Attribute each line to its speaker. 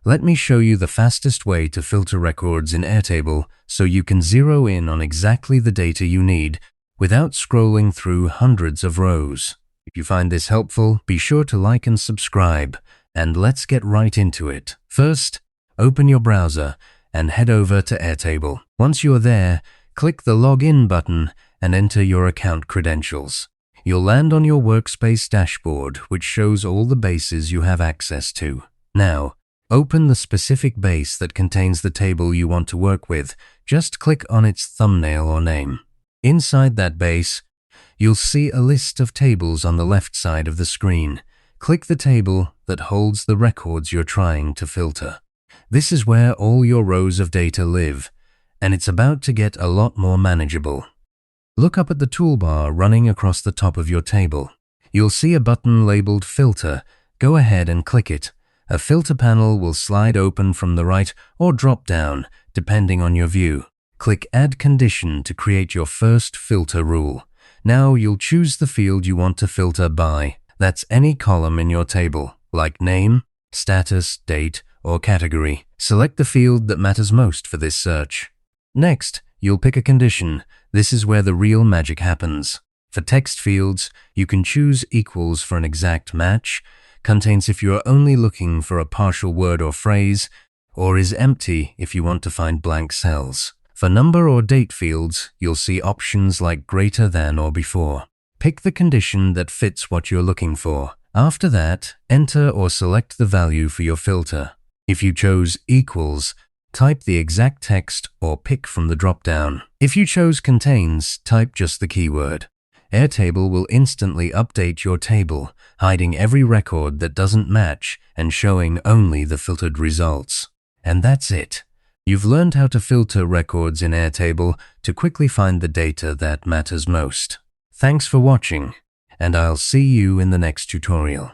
Speaker 1: Let me show you the fastest way to filter records in Airtable so you can zero in on exactly the data you need without scrolling through hundreds of rows. If you find this helpful, be sure to like and subscribe, and let's get right into it. First, open your browser and head over to Airtable. Once you are there, click the Login button and enter your account credentials. You'll land on your workspace dashboard, which shows all the bases you have access to. Now, open the specific base that contains the table you want to work with. Just click on its thumbnail or name. Inside that base, you'll see a list of tables on the left side of the screen. Click the table that holds the records you're trying to filter. This is where all your rows of data live, and it's about to get a lot more manageable. Look up at the toolbar running across the top of your table. You'll see a button labeled Filter. Go ahead and click it. A filter panel will slide open from the right or drop down, depending on your view. Click Add Condition to create your first filter rule. Now you'll choose the field you want to filter by. That's any column in your table, like name, status, date, or category. Select the field that matters most for this search. Next, you'll pick a condition. This is where the real magic happens. For text fields, you can choose equals for an exact match, contains if you are only looking for a partial word or phrase, or is empty if you want to find blank cells. For number or date fields, you'll see options like greater than or before. Pick the condition that fits what you're looking for. After that, enter or select the value for your filter. If you chose equals, type the exact text or pick from the drop-down. If you chose contains, type just the keyword. Airtable will instantly update your table, hiding every record that doesn't match and showing only the filtered results. And that's it. You've learned how to filter records in Airtable to quickly find the data that matters most. Thanks for watching, and I'll see you in the next tutorial.